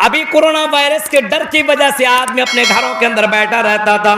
अभी corona virus के डर की वजह से आदमी अपने घरों के अंदर बैठा रहता था।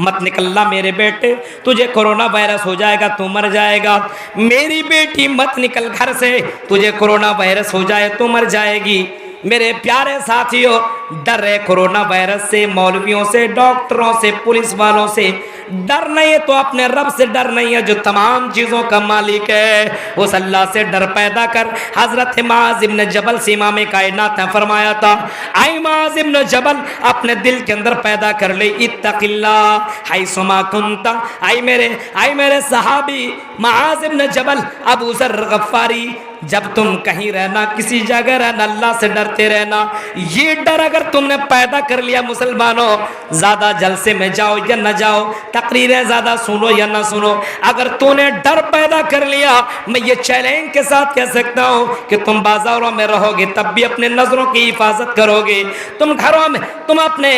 मत निकलना मेरे बेटे, तुझे कोरोना वायरस हो जाएगा, तू मर जाएगा। मेरी बेटी मत निकल घर से, तुझे कोरोना वायरस हो जाए तो मर जाएगी। मेरे प्यारे साथियों, डर है कोरोना वायरस से, मौलवियों से, डॉक्टरों से, पुलिस वालों से डर नहीं है तो अपने रब से डर नहीं है जो तमाम चीज़ों का मालिक है। उस अल्लाह से डर पैदा कर। हजरत माज इब्न जबल से इमाम कायनात ने फरमाया था, आई माज इब्न जबल, अपने दिल के अंदर पैदा कर ले इत्तकिल्लाह हैसुमा कुंता। आई मेरे सहाबी माज इब्न जबल, अबू ज़र गफ्फारी, जब तुम कहीं रहना, किसी जगह रहना, अल्लाह से डरते रहना। ये डर अगर तुमने पैदा कर लिया मुसलमानों, ज़्यादा जलसे में जाओ या न जाओ, तकरीरें ज़्यादा सुनो या ना सुनो, अगर तूने डर पैदा कर लिया, मैं ये चैलेंज के साथ कह सकता हूँ कि तुम बाजारों में रहोगे तब भी अपने नज़रों की हिफाजत करोगे। तुम घरों में, तुम अपने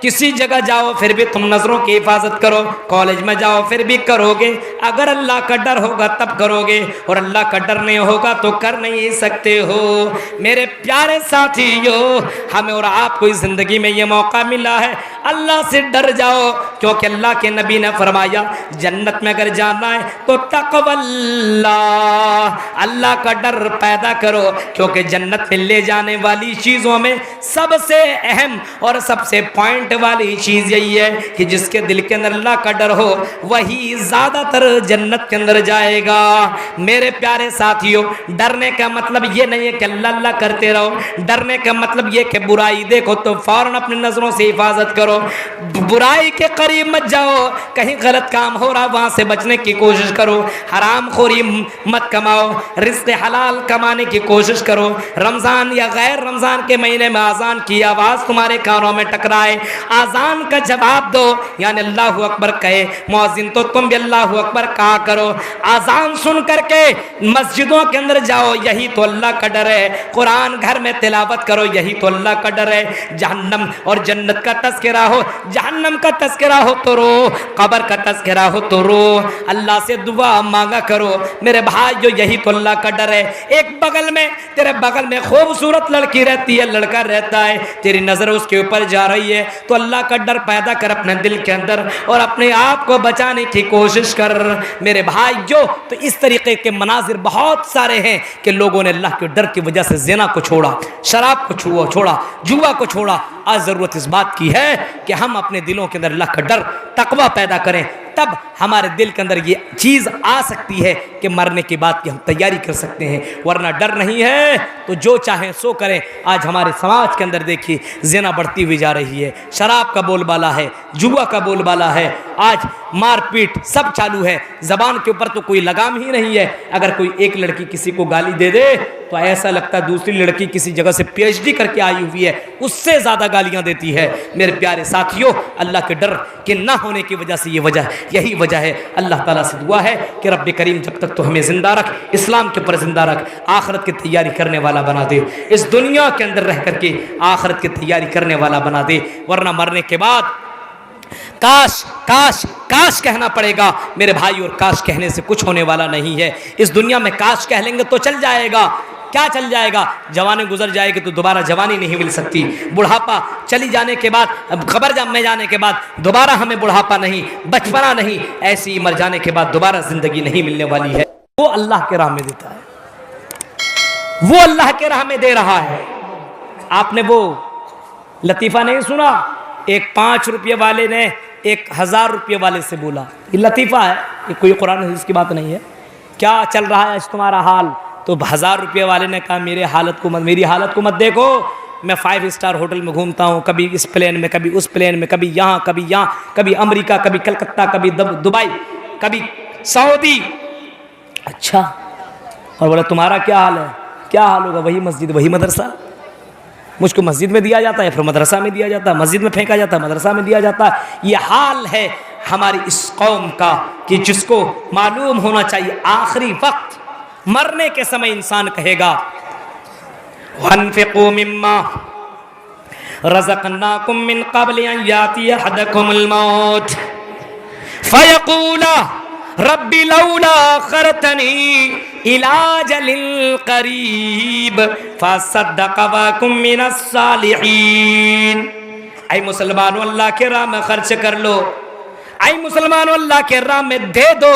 किसी जगह जाओ फिर भी तुम नजरों की हिफाजत करो, कॉलेज में जाओ फिर भी करोगे। अगर अल्लाह का डर होगा तब करोगे, और अल्लाह का डर नहीं होगा तो कर नहीं सकते हो। मेरे प्यारे साथियों, हमें और आपको इस जिंदगी में ये मौका मिला है, अल्लाह से डर जाओ, क्योंकि अल्लाह के नबी ने फरमाया जन्नत में अगर जाना है तो तक़वल्ला, अल्लाह का डर पैदा करो, क्योंकि जन्नत में ले जाने वाली चीज़ों में सबसे अहम और सबसे पॉइंट वाली चीज यही है कि जिसके दिल के अंदर अल्लाह का डर हो वही ज्यादातर जन्नत के अंदर जाएगा। मेरे प्यारे साथियों, डरने का मतलब ये नहीं है कि अल्लाह अल्लाह करते रहो, डरने का मतलब ये कि बुराई देखो तो फौरन अपनी नजरों से हिफाजत करो, बुराई के करीब मत जाओ, कहीं गलत काम हो रहा वहां से बचने की कोशिश करो, हराम खोरी मत कमाओ, रिज़्क़ हलाल कमाने की कोशिश करो। रमजान या गैर रमजान के महीने में अजान की आवाज तुम्हारे कानों में टकराए, आजान का जवाब दो, यानी अल्लाह अकबर कहे मुअज्जिन तो तुम भी अल्लाह अकबर कहा करो। आजान सुन करके मस्जिदों के अंदर जाओ, यही तो अल्लाह का डर है। कुरान घर में तिलावत करो, यही तो अल्लाह का डर है। जहन्नम और जन्नत का तज़किरा हो, जहन्नम का तज़किरा हो तो रो, कब्र का तज़किरा हो तो रो, अल्लाह से दुआ मांगा करो। मेरे भाई, जो यही तो अल्लाह का डर है। एक बगल में, तेरे बगल में खूबसूरत लड़की रहती है, लड़का रहता है, तेरी नजर उसके ऊपर जा रही है तो अल्लाह का डर पैदा कर अपने दिल के अंदर और अपने आप को बचाने की कोशिश कर। मेरे भाई, जो तो इस तरीके के मनाजिर बहुत सारे हैं कि लोगों ने अल्लाह के डर की वजह से ज़िना को छोड़ा, शराब को छोड़ा, जुआ को छोड़ा। आज ज़रूरत इस बात की है कि हम अपने दिलों के अंदर अल्लाह का डर, तकवा पैदा करें, तब हमारे दिल के अंदर ये चीज़ आ सकती है कि मरने के बाद की हम तैयारी कर सकते हैं। वरना डर नहीं है तो जो चाहें सो करें। आज हमारे समाज के अंदर देखिए ज़िना बढ़ती हुई जा रही है, शराब का बोलबाला है, जुआ का बोलबाला है, आज मारपीट सब चालू है। ज़बान के ऊपर तो कोई लगाम ही नहीं है। अगर कोई एक लड़की किसी को गाली दे दे तो ऐसा लगता है दूसरी लड़की किसी जगह से PhD करके आई हुई है, उससे ज़्यादा गालियाँ देती है। मेरे प्यारे साथियों, अल्लाह के डर के ना होने की वजह से यही वजह है। अल्लाह ताला से दुआ है कि रब्बे करीम जब तक तो हमें ज़िंदा रख, इस्लाम के ऊपर ज़िंदा रख, आखिरत की तैयारी करने वाला बना दे, इस दुनिया के अंदर रह करके आखिरत की तैयारी करने वाला बना दे। वरना मरने के बाद काश काश काश कहना पड़ेगा मेरे भाई, और काश कहने से कुछ होने वाला नहीं है। इस दुनिया में काश कह लेंगे तो चल जाएगा, क्या चल जाएगा? जवानी गुजर जाएगी तो दोबारा जवानी नहीं मिल सकती, बुढ़ापा चली जाने के बाद, खबर जब में जाने के बाद दोबारा हमें बुढ़ापा नहीं, बचपना नहीं, ऐसी ही मर जाने के बाद दोबारा जिंदगी नहीं मिलने वाली है। वो अल्लाह के राह में देता है, वो अल्लाह के राह में दे रहा है। आपने वो लतीफ़ा नहीं सुना? एक 5 रुपये वाले ने 1000 रुपये वाले से बोला, ये लतीफ़ा है, ये कोई कुरान हदीस की बात नहीं है। क्या चल रहा है आज तुम्हारा हाल? तो 1000 रुपये वाले ने कहा मेरी हालत को मत देखो, मैं 5 स्टार होटल में घूमता हूँ, कभी इस प्लेन में, कभी उस प्लेन में, कभी यहाँ, कभी अमेरिका, कभी कलकत्ता, कभी दुबई, कभी सऊदी। अच्छा, और बोला तुम्हारा क्या हाल है? क्या हाल होगा? वही मस्जिद, वही मदरसा। मुझको मस्जिद में दिया जाता है, फिर मदरसा में दिया जाता है, मस्जिद में फेंका जाता है, मदरसा में दिया जाता है। ये हाल है हमारी इस कौम का कि जिसको मालूम होना चाहिए आखिरी वक्त मरने के समय इंसान कहेगा वन्फिकू मिम्मा रज़क़नाकुम मिन क़ब्ल अन यातिय अहदकुमुल मौत फयक़ूला रब्बी लौला अख़रतनी इला जलिल करीब फसद्दक़ व कुम मिनस सालिहीन। ऐ मुसलमानों, अल्लाह के राह में खर्च कर लो। ऐ मुसलमानों, अल्लाह के राह में दे दो,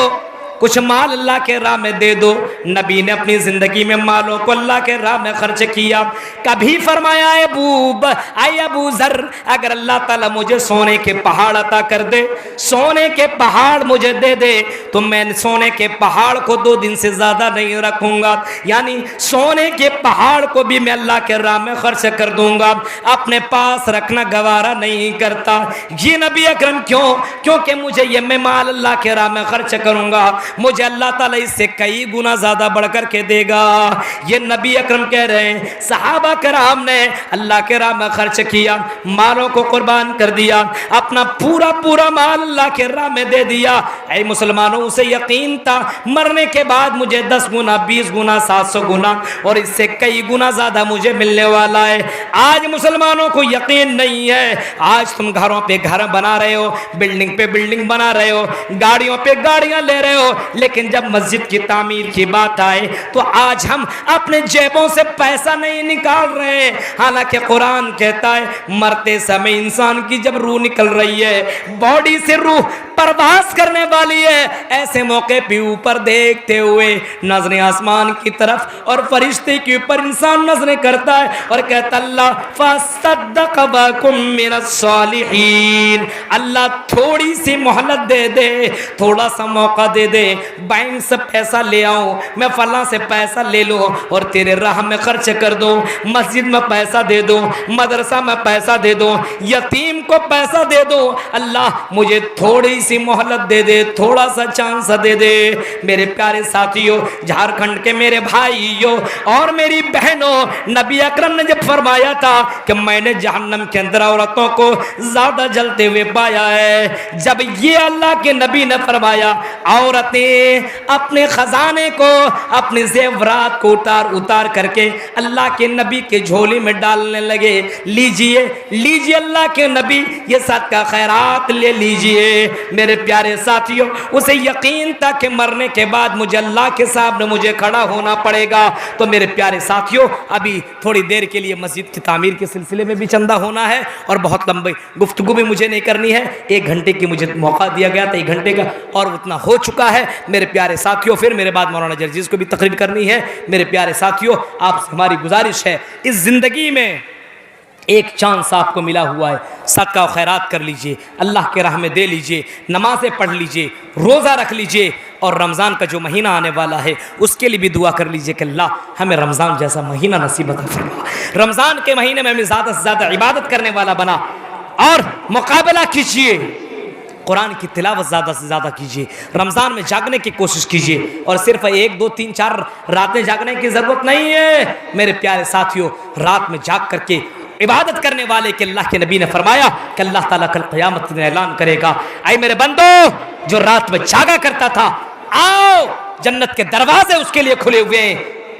कुछ माल अल्लाह के राह में दे दो। नबी ने अपनी जिंदगी में मालों को अल्लाह के राह में खर्च किया। कभी फरमाया अबू जर, अगर अल्लाह ताला मुझे सोने के पहाड़ अता कर दे, सोने के पहाड़ मुझे दे दे, तो मैं सोने के पहाड़ को 2 दिन से ज्यादा नहीं रखूंगा, यानी सोने के पहाड़ को भी मैं अल्लाह के राह में खर्च कर दूंगा, अपने पास रखना गवारा नहीं करता। ये नबी अकरम क्यों? क्योंकि मुझे ये मैं माल अल्लाह के राह में खर्च करूंगा, मुझे अल्लाह ताला इससे कई गुना ज्यादा बढ़कर के देगा। ये नबी अकरम कह रहे हैं। सहाबा कराम ने अल्लाह के राह में खर्च किया, मालों को कुर्बान कर दिया, अपना पूरा पूरा माल अल्लाह के राह में दे दिया। ऐ मुसलमानों, उसे यकीन था मरने के बाद मुझे 10 गुना, 20 गुना, 700 गुना और इससे कई गुना ज्यादा मुझे मिलने वाला है। आज मुसलमानों को यकीन नहीं है। आज तुम घरों पे घर बना रहे हो, बिल्डिंग पे बिल्डिंग बना रहे हो, गाड़ियों पे गाड़ियां ले रहे हो, लेकिन जब मस्जिद की तामीर की बात आए तो आज हम अपने जेबों से पैसा नहीं निकाल रहे। हालांकि कुरान कहता है मरते समय इंसान की जब रूह निकल रही है, बॉडी से रूह परवास करने वाली है, ऐसे मौके पे ऊपर देखते हुए नजरें आसमान की तरफ और फरिश्ते के ऊपर इंसान नजरें करता है और कहता अल्लाह फसद्दक़ व कुम मिनस सालिहीन। अल्लाह थोड़ी सी मोहलत दे दे, थोड़ा सा मौका दे दे, बैंक से पैसा ले आऊं, मैं फला से पैसा ले लो और तेरे राह में खर्च कर दो, मस्जिद में पैसा दे दो, मदरसा में पैसा दे दो, यतीम को पैसा दे दो। अल्लाह मुझे थोड़ी सी मोहलत दे दे, थोड़ा सा चांस दे दे। मेरे प्यारे साथियों, झारखंड के मेरे भाइयों और मेरी बहनों, नबी अकरम ने जब फरमाया था कि मैंने जहन्नम के अंदर औरतों को ज्यादा जलते हुए पाया है, जब ये अल्लाह के नबी ने फरमाया औरतें अपने खजाने को, अपने जेवरात को उतार उतार करके अल्लाह के नबी के झोले में डालने लगे। लीजिए लीजिए अल्लाह के नबी, ये सदका खैरात ले लीजिए। मेरे प्यारे साथियों, उसे यकीन था कि मरने के बाद मुझे अल्लाह के सामने मुझे खड़ा होना पड़ेगा। तो मेरे प्यारे साथियों, अभी थोड़ी देर के लिए मस्जिद की तामीर के सिलसिले में भी चंदा होना है और बहुत लंबी गुफ्तगू भी मुझे नहीं करनी है। 1 घंटे की मुझे मौका दिया गया था, 1 घंटे का और उतना हो चुका है। मेरे प्यारे साथियों, फिर मेरे बाद मौलाना जर्जीज को भी तकरीर करनी है। मेरे प्यारे साथियों, आपसे हमारी गुजारिश है, इस जिंदगी में एक चांस आपको मिला हुआ है, सदका और खैरात कर लीजिए, अल्लाह के राह में दे लीजिए, नमाज़ें पढ़ लीजिए, रोज़ा रख लीजिए और रमज़ान का जो महीना आने वाला है उसके लिए भी दुआ कर लीजिए कि अल्लाह हमें रमज़ान जैसा महीना नसीब अता फरमा। रमज़ान के महीने में हमें ज़्यादा से ज़्यादा इबादत करने वाला बना और मुकाबला कीजिए, कुरान की तिलावत ज़्यादा से ज़्यादा कीजिए, रमज़ान में जागने की कोशिश कीजिए और सिर्फ 1, 2, 3, 4 रातें जागने की ज़रूरत नहीं है। मेरे प्यारे साथियों, रात में जाग करके इबादत करने वाले के अल्लाह के नबी ने फरमाया कि अल्लाह ताला कल क़यामत में ऐलान करेगा, ऐ मेरे बंदो जो रात में जागा करता था, आओ जन्नत के दरवाजे उसके लिए खुले हुए हैं।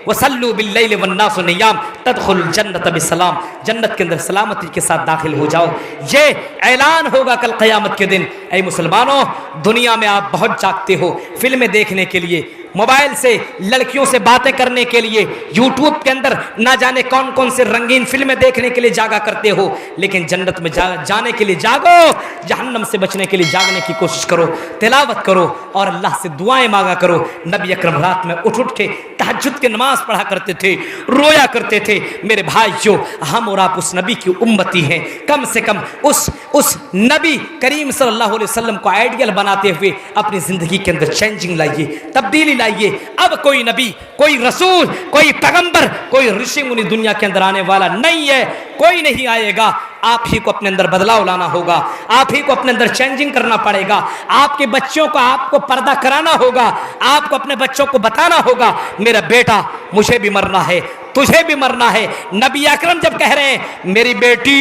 वसल्लु बिल्लैलि वन्नासु नियाम तदखुलुल जन्नत बिसलाम, जन्नत के अंदर सलामती के साथ दाखिल हो जाओ। ये ऐलान होगा कल क़यामत के दिन। ऐ मुसलमानों, दुनिया में आप बहुत जागते हो फिल्में देखने के लिए, मोबाइल से लड़कियों से बातें करने के लिए, यूट्यूब के अंदर ना जाने कौन कौन से रंगीन फिल्में देखने के लिए जागा करते हो, लेकिन जन्नत में जाने के लिए जागो, जहन्नम से बचने के लिए जागने की कोशिश करो, तिलावत करो और अल्लाह से दुआएं मांगा करो। नबी अकरम रात में उठ उठ के तहज्जुद की नमाज पढ़ा करते थे, रोया करते थे। मेरे भाइयों, हम और आप उस नबी की उम्मती हैं, कम से कम उस नबी करीम सल्लल्लाहु अलैहि वसल्लम को आइडियल बनाते हुए अपनी ज़िंदगी के अंदर चेंजिंग लाइए, तब्दीली लाइए। अब कोई नबी, कोई रसूल, कोई पैगंबर, कोई ऋषि मुनि दुनिया के अंदर आने वाला नहीं है, कोई नहीं आएगा। आप ही को अपने अंदर बदलाव लाना होगा, आप ही को अपने अंदर चेंजिंग करना पड़ेगा। आपके बच्चों को आपको पर्दा कराना होगा, आपको अपने बच्चों को बताना होगा मेरा बेटा मुझे भी मरना है, तुझे भी मरना है। नबी अकरम जब कह रहे हैं मेरी बेटी,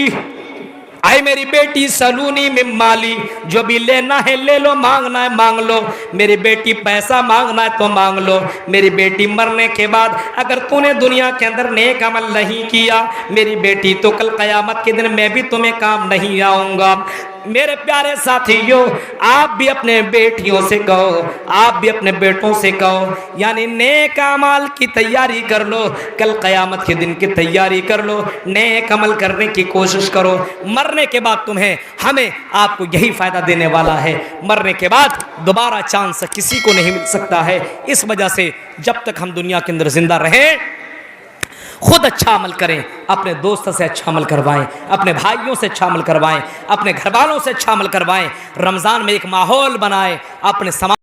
आए मेरी बेटी सलूनी मिन माली, जो भी लेना है ले लो, मांगना है मांग लो, मेरी बेटी पैसा मांगना है तो मांग लो। मेरी बेटी मरने के बाद अगर तूने दुनिया के अंदर नेक अमल नहीं किया, मेरी बेटी तो कल क़यामत के दिन मैं भी तुम्हें काम नहीं आऊँगा। मेरे प्यारे साथियों, आप भी अपने बेटियों से कहो, आप भी अपने बेटों से कहो, यानी नेक अमल की तैयारी कर लो, कल क़यामत के दिन की तैयारी कर लो, नेक अमल करने की कोशिश करो। मरने के बाद तुम्हें हमें आपको यही फ़ायदा देने वाला है। मरने के बाद दोबारा चांस किसी को नहीं मिल सकता है। इस वजह से जब तक हम दुनिया के अंदर जिंदा रहें, खुद अच्छा अमल करें, अपने दोस्त से अच्छा अमल करवाएं, अपने भाइयों से अच्छा अमल करवाएं, अपने घर वालों से अच्छा अमल करवाएं। रमज़ान में एक माहौल बनाएं, अपने समाज